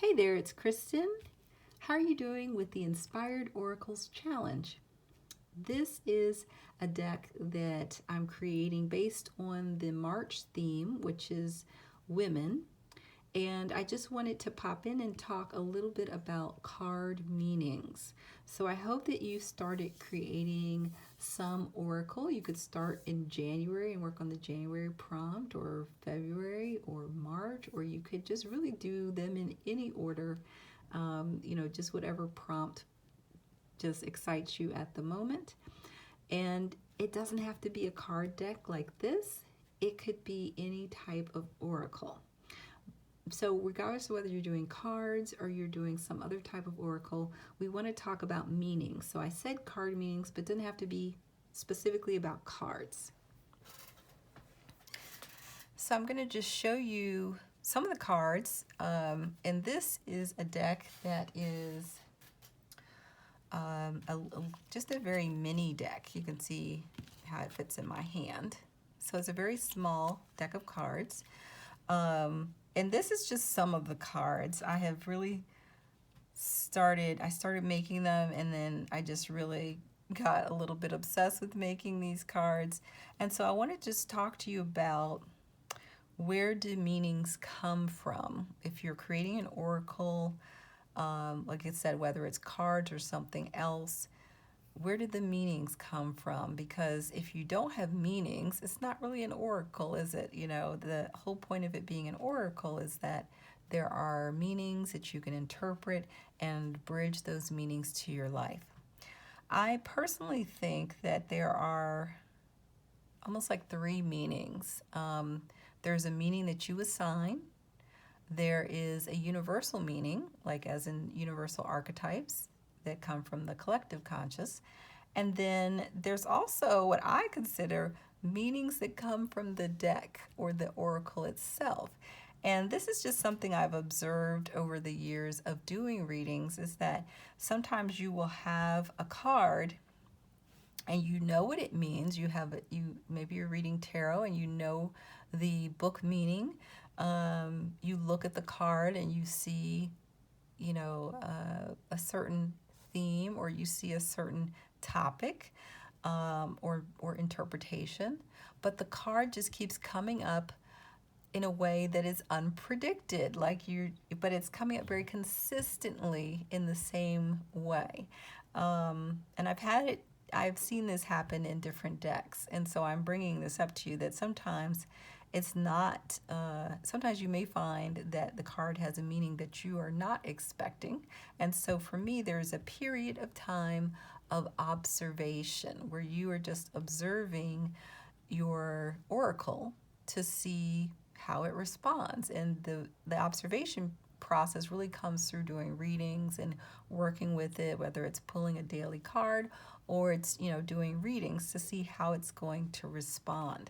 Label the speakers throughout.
Speaker 1: Hey there, it's Kristen. How are you doing with the Inspired Oracles Challenge? This is a deck that I'm creating based on the March theme, which is women. And I just wanted to pop in and talk a little bit about card meanings. So I hope that you started creating some oracle. You could start in January and work on the January prompt, or February, or March, or you could just really do them in any order, just whatever prompt just excites you at the moment. And it doesn't have to be a card deck like this, it could be any type of oracle. So regardless of whether you're doing cards or you're doing some other type of oracle, we want to talk about meanings. So I said card meanings, but it doesn't have to be specifically about cards. So I'm going to just show you some of the cards, and this is a deck that is just a very mini deck. You can see how it fits in my hand. So it's a very small deck of cards. And this is just some of the cards. I have really I started making them, and then I just really got a little bit obsessed with making these cards. And so I want to just talk to you about where do meanings come from. If you're creating an oracle, like I said, whether it's cards or something else, where did the meanings come from? Because if you don't have meanings, it's not really an oracle, is it? You know, the whole point of it being an oracle is that there are meanings that you can interpret and bridge those meanings to your life. I personally think that there are almost like three meanings. There's a meaning that you assign. There is a universal meaning, like as in universal archetypes that come from the collective conscious. And then there's also what I consider meanings that come from the deck or the oracle itself. And this is just something I've observed over the years of doing readings, is that sometimes you will have a card and you know what it means. Maybe you're reading tarot and you know the book meaning. You look at the card and you see, a certain theme, or you see a certain topic, or interpretation, but the card just keeps coming up in a way that is unpredicted, but it's coming up very consistently in the same way. And I've seen this happen in different decks, and so I'm bringing this up to you that sometimes it's not, sometimes you may find that the card has a meaning that you are not expecting. And so for me, there's a period of time of observation where you are just observing your oracle to see how it responds. And the observation process really comes through doing readings and working with it, whether it's pulling a daily card or it's, doing readings to see how it's going to respond.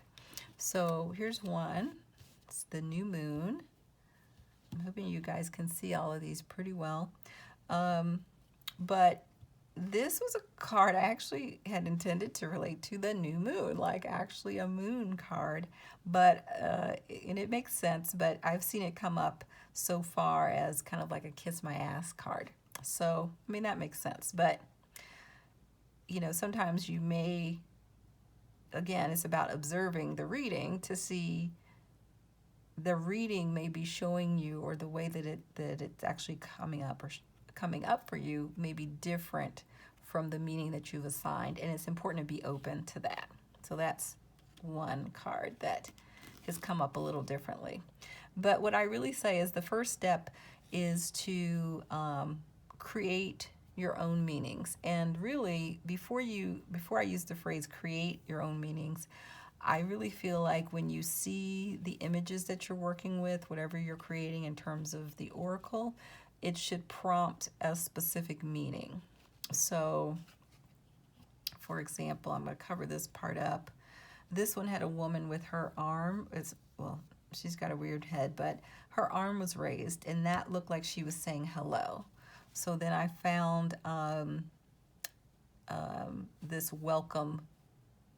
Speaker 1: So here's one. It's the new moon. I'm hoping you guys can see all of these pretty well. But this was a card I actually had intended to relate to the new moon, like actually a moon card. But and it makes sense, but I've seen it come up so far as kind of like a kiss my ass card. So, I mean, that makes sense. But, sometimes you may, again, it's about observing the reading to see the reading may be showing you, or the way that it's actually coming up for you may be different from the meaning that you've assigned, and it's important to be open to that. So that's one card that has come up a little differently. But what I really say is the first step is to create your own meanings. And really, before I use the phrase create your own meanings, I really feel like when you see the images that you're working with, whatever you're creating in terms of the oracle, it should prompt a specific meaning. So, for example, I'm going to cover this part up. This one had a woman with her arm. She's got a weird head, but her arm was raised, and that looked like she was saying hello. So then I found this welcome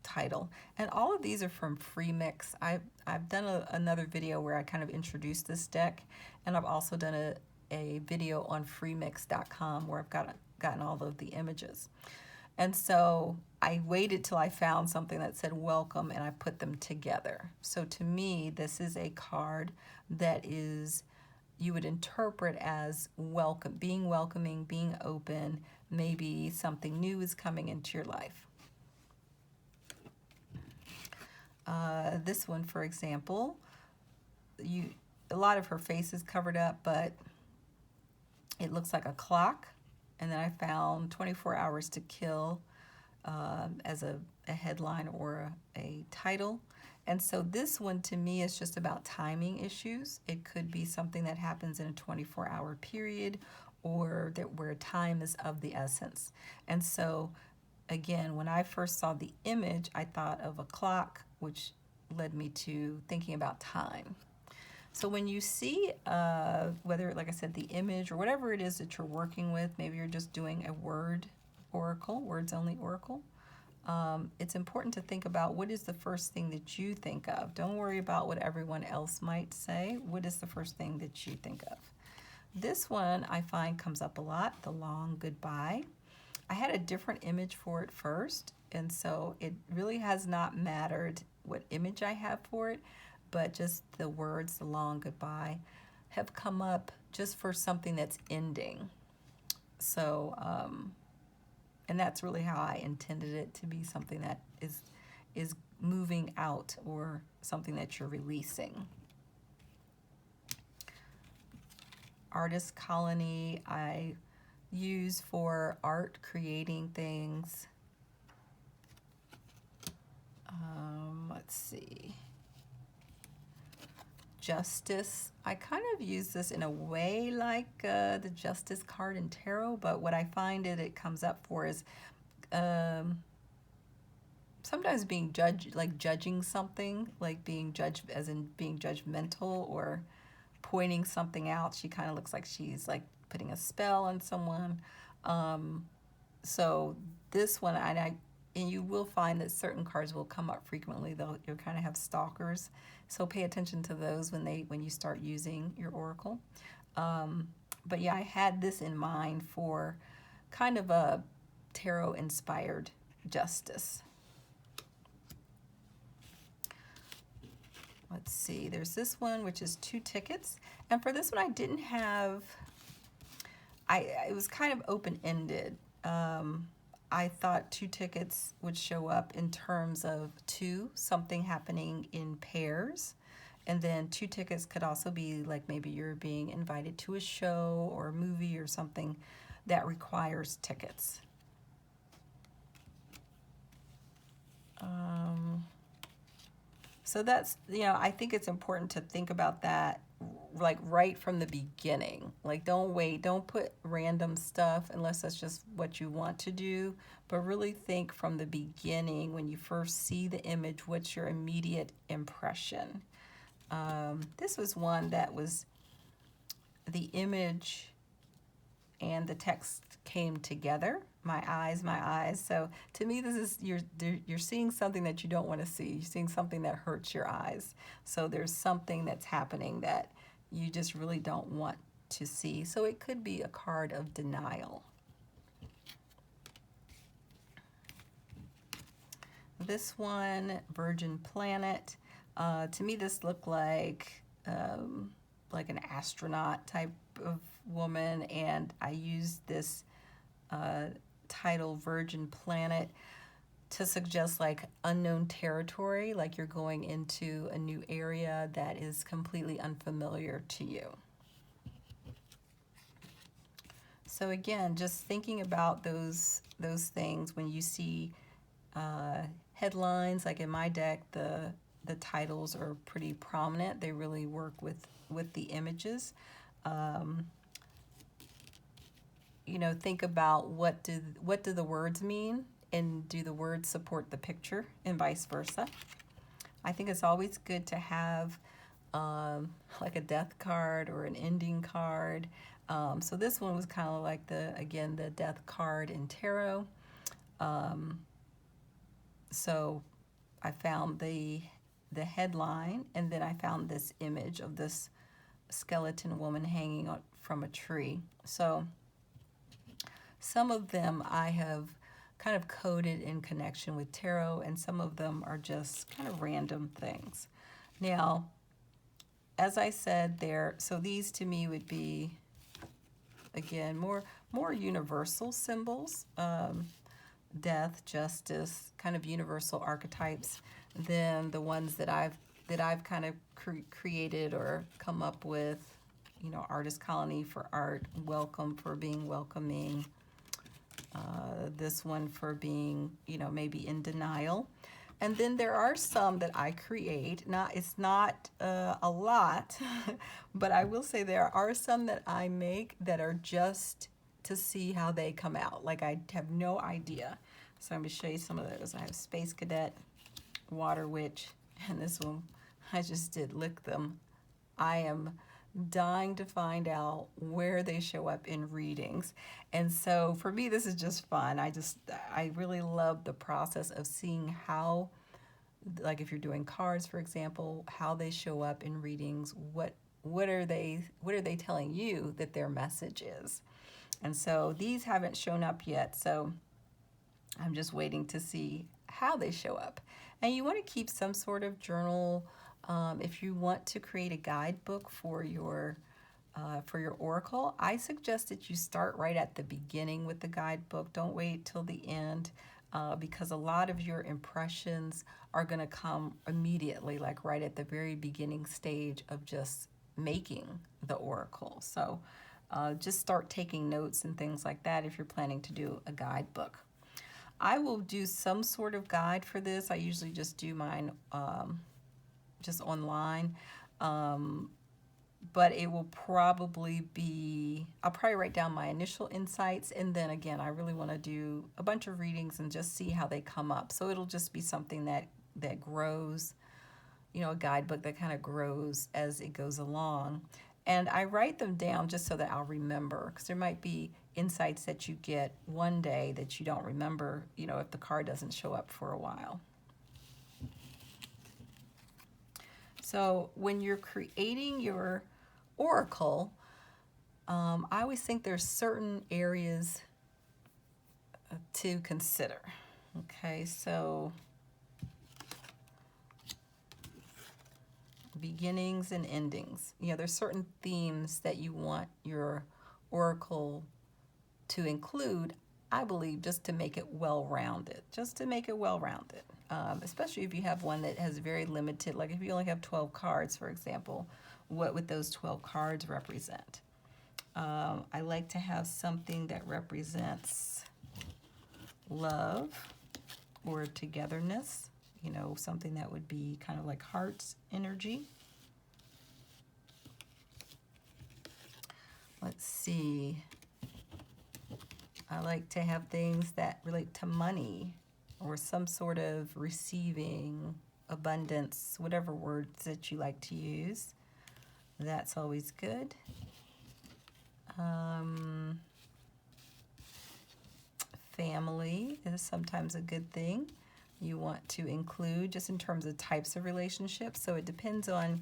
Speaker 1: title, and all of these are from Freemix. I've done another video where I kind of introduced this deck, and I've also done a video on freemix.com where I've gotten all of the images. And so I waited till I found something that said welcome and I put them together. So to me, this is a card that is, you would interpret as welcome, being welcoming, being open, maybe something new is coming into your life. This one, for example, a lot of her face is covered up, but it looks like a clock. And then I found 24 Hours to Kill as a headline or a title. And so this one to me is just about timing issues. It could be something that happens in a 24-hour period, or that where time is of the essence. And so again, when I first saw the image, I thought of a clock, which led me to thinking about time. So when you see, whether, like I said, the image or whatever it is that you're working with, maybe you're just doing a word oracle, words only oracle, it's important to think about what is the first thing that you think of. Don't worry about what everyone else might say. What is the first thing that you think of? This one I find comes up a lot, the long goodbye. I had a different image for it first, and so it really has not mattered what image I have for it, but just the words, the long goodbye, have come up just for something that's ending. So, and that's really how I intended it to be, something that is moving out, or something that you're releasing. Artist Colony I use for art, creating things. Let's see. Justice. I kind of use this in a way like the Justice card in tarot, but what I find it comes up for is sometimes being judged, like judging something, like being judged as in being judgmental or pointing something out. She kind of looks like she's like putting a spell on someone. So this one, and you will find that certain cards will come up frequently. You'll kind of have stalkers. So pay attention to those when you start using your oracle. But yeah, I had this in mind for kind of a tarot-inspired justice. Let's see, there's this one, which is 2 tickets. And for this one, I didn't have, it was kind of open-ended. I thought 2 tickets would show up in terms of 2, something happening in pairs. And then 2 tickets could also be like maybe you're being invited to a show or a movie or something that requires tickets. So that's, I think it's important to think about that like right from the beginning. Like don't wait, don't put random stuff unless that's just what you want to do, but really think from the beginning when you first see the image, what's your immediate impression? This was one that was the image and the text came together. My eyes. So to me, this is you're seeing something that you don't want to see. You're seeing something that hurts your eyes. So there's something that's happening that you just really don't want to see. So it could be a card of denial. This one, Virgin Planet. To me, this looked like an astronaut type of woman, and I used this title Virgin Planet to suggest like unknown territory, like you're going into a new area that is completely unfamiliar to you. So again, just thinking about those things when you see headlines, like in my deck, the titles are pretty prominent. They really work with the images. Think about what do the words mean, and do the words support the picture, and vice versa. I think it's always good to have like a death card or an ending card. So this one was kind of like the death card in tarot. So I found the headline, and then I found this image of this skeleton woman hanging from a tree. So some of them I have kind of coded in connection with tarot, and some of them are just kind of random things. Now, as I said there, so these to me would be, again, more universal symbols, death, justice, kind of universal archetypes than the ones that I've kind of created or come up with. You know, artist colony for art, welcome for being welcoming. This one for being, you know, maybe in denial. And then there are some that I create. It's not a lot, but I will say there are some that I make that are just to see how they come out. Like, I have no idea. So I'm going to show you some of those. I have Space Cadet, Water Witch, and this one I just did lick them. I am dying to find out where they show up in readings. And so for me, this is just fun. I really love the process of seeing how, like if you're doing cards, for example, how they show up in readings. What are they telling you that their message is? And so these haven't shown up yet, so I'm just waiting to see how they show up. And you want to keep some sort of journal. If you want to create a guidebook for your oracle, I suggest that you start right at the beginning with the guidebook. Don't wait till the end, because a lot of your impressions are going to come immediately, like right at the very beginning stage of just making the oracle. So just start taking notes and things like that if you're planning to do a guidebook. I will do some sort of guide for this. I usually just do mine just online, but it will probably be, I'll probably write down my initial insights, and then again, I really want to do a bunch of readings and just see how they come up. So it'll just be something that grows, you know, a guidebook that kind of grows as it goes along. And I write them down just so that I'll remember, because there might be insights that you get one day that you don't remember, you know, if the card doesn't show up for a while. So when you're creating your oracle, I always think there's certain areas to consider. Okay, so beginnings and endings. You know, there's certain themes that you want your oracle to include, I believe, just to make it well-rounded, especially if you have one that has very limited, like if you only have 12 cards, for example, what would those 12 cards represent? I like to have something that represents love or togetherness, you know, something that would be kind of like heart's energy. Let's see. I like to have things that relate to money or some sort of receiving, abundance, whatever words that you like to use. That's always good. Family is sometimes a good thing you want to include, just in terms of types of relationships. So it depends on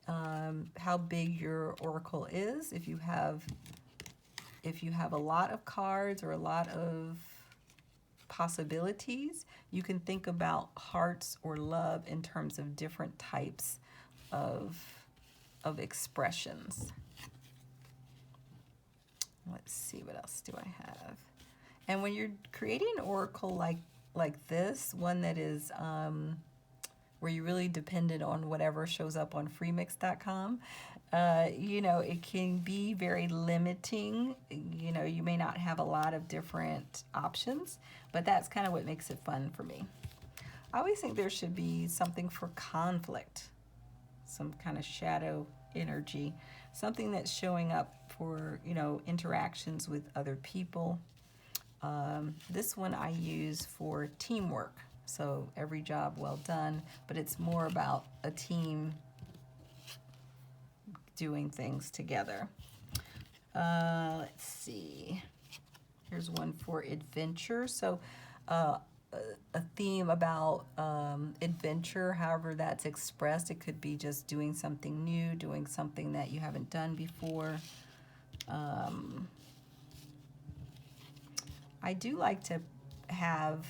Speaker 1: how big your oracle is. If you have a lot of cards or a lot of possibilities, you can think about hearts or love in terms of different types of expressions. Let's see, what else do I have? And when you're creating an oracle like this, one that is where you really depended on whatever shows up on freemix.com, you know, it can be very limiting. You know, you may not have a lot of different options, but that's kind of what makes it fun for me. I always think there should be something for conflict, some kind of shadow energy, something that's showing up for, you know, interactions with other people. This one I use for teamwork. So every job well done, but it's more about a team doing things together. Let's see. Here's one for adventure. So a theme about adventure, however that's expressed. It could be just doing something new, doing something that you haven't done before. I do like to have,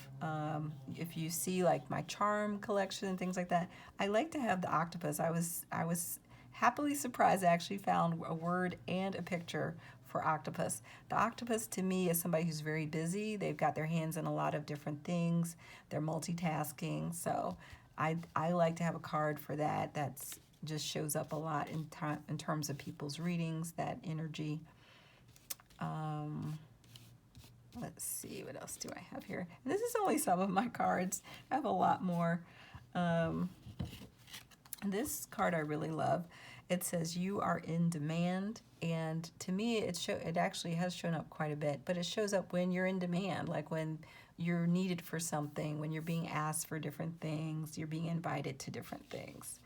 Speaker 1: if you see like my charm collection and things like that, I like to have the octopus. I was happily surprised I actually found a word and a picture for octopus. The octopus to me is somebody who's very busy. They've got their hands in a lot of different things. They're multitasking. So I like to have a card for that. That's just shows up a lot in terms of people's readings, that energy. Let's see, what else do I have here? And this is only some of my cards. I have a lot more. This card I really love. It says you are in demand, and to me it actually has shown up quite a bit, but it shows up when you're in demand, like when you're needed for something, when you're being asked for different things, you're being invited to different things.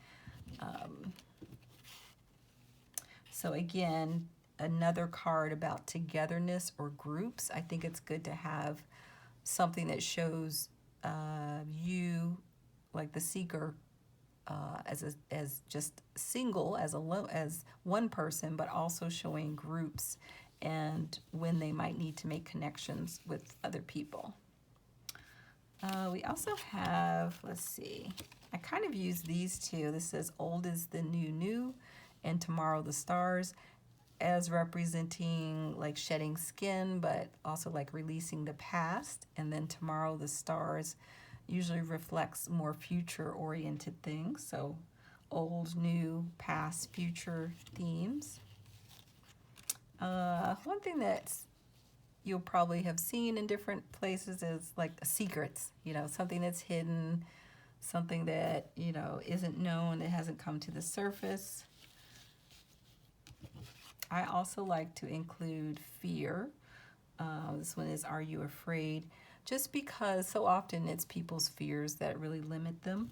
Speaker 1: So again, another card about togetherness or groups. I think it's good to have something that shows you, like the seeker, as just single, as one person, but also showing groups and when they might need to make connections with other people. We also have, let's see, I kind of use these two. This says old is the new, and tomorrow the stars, as representing like shedding skin, but also like releasing the past. And then tomorrow the stars usually reflects more future oriented things. So old, new, past, future themes. One thing that you'll probably have seen in different places is like secrets, something that's hidden, something that, isn't known, that hasn't come to the surface. I also like to include fear. This one is, are you afraid? Just because so often it's people's fears that really limit them.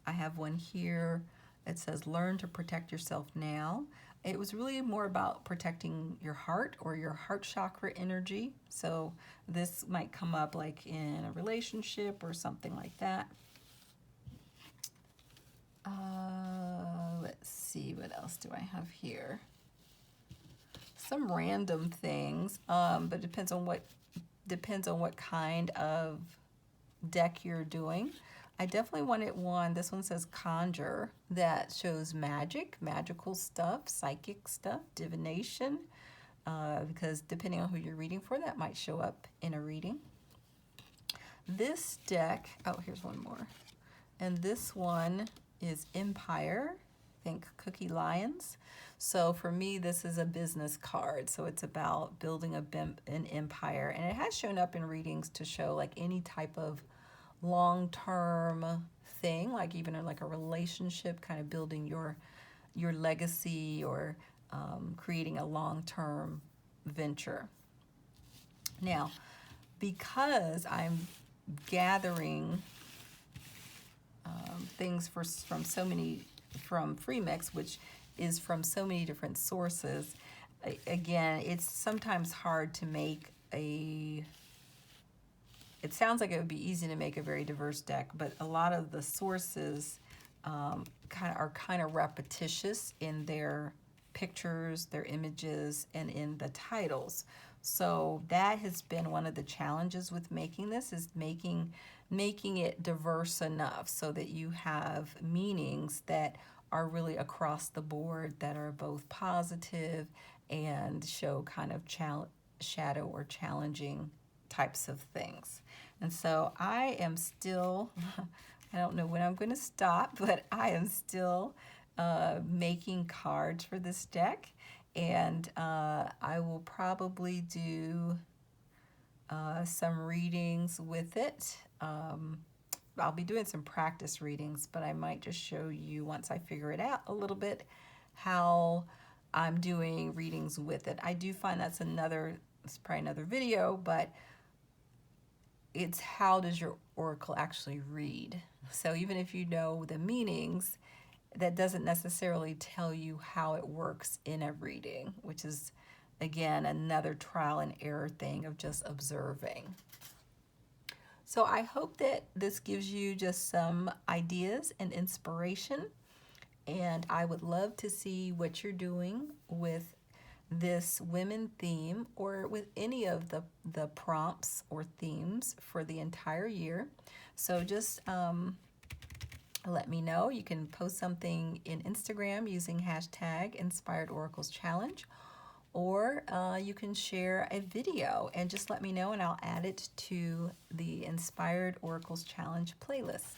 Speaker 1: I have one here. It says, learn to protect yourself now. It was really more about protecting your heart or your heart chakra energy. So this might come up like in a relationship or something like that. Let's see, what else do I have here? Some random things, but depends on what kind of deck you're doing. I definitely wanted one. This one says conjure, that shows magic, magical stuff, psychic stuff, divination, because depending on who you're reading for, that might show up in a reading. This deck, oh, here's one more. And this one is Empire. Think Cookie Lions. So for me, this is a business card. So it's about building an empire. And it has shown up in readings to show like any type of long-term thing, like even in like a relationship, kind of building your legacy or creating a long-term venture. Now, because I'm gathering things from Freemix, which is from so many different sources, again, it's sometimes hard to make it sounds like it would be easy to make a very diverse deck, but a lot of the sources are kind of repetitious in their pictures, their images, and in the titles. So that has been one of the challenges with making this, is making it diverse enough so that you have meanings that are really across the board, that are both positive and show kind of shadow or challenging types of things. And so I am still, I don't know when I'm going to stop, but I am still making cards for this deck. And I will probably do some readings with it. I'll be doing some practice readings, but I might just show you, once I figure it out a little bit, how I'm doing readings with it. I do find it's probably another video, but it's how does your oracle actually read? So even if you know the meanings, that doesn't necessarily tell you how it works in a reading, which is again, another trial and error thing of just observing. So I hope that this gives you just some ideas and inspiration, and I would love to see what you're doing with this women theme or with any of the prompts or themes for the entire year. So just let me know. You can post something in Instagram using hashtag Inspired Oracles Challenge, or you can share a video and just let me know and I'll add it to the Inspired Oracles Challenge playlist.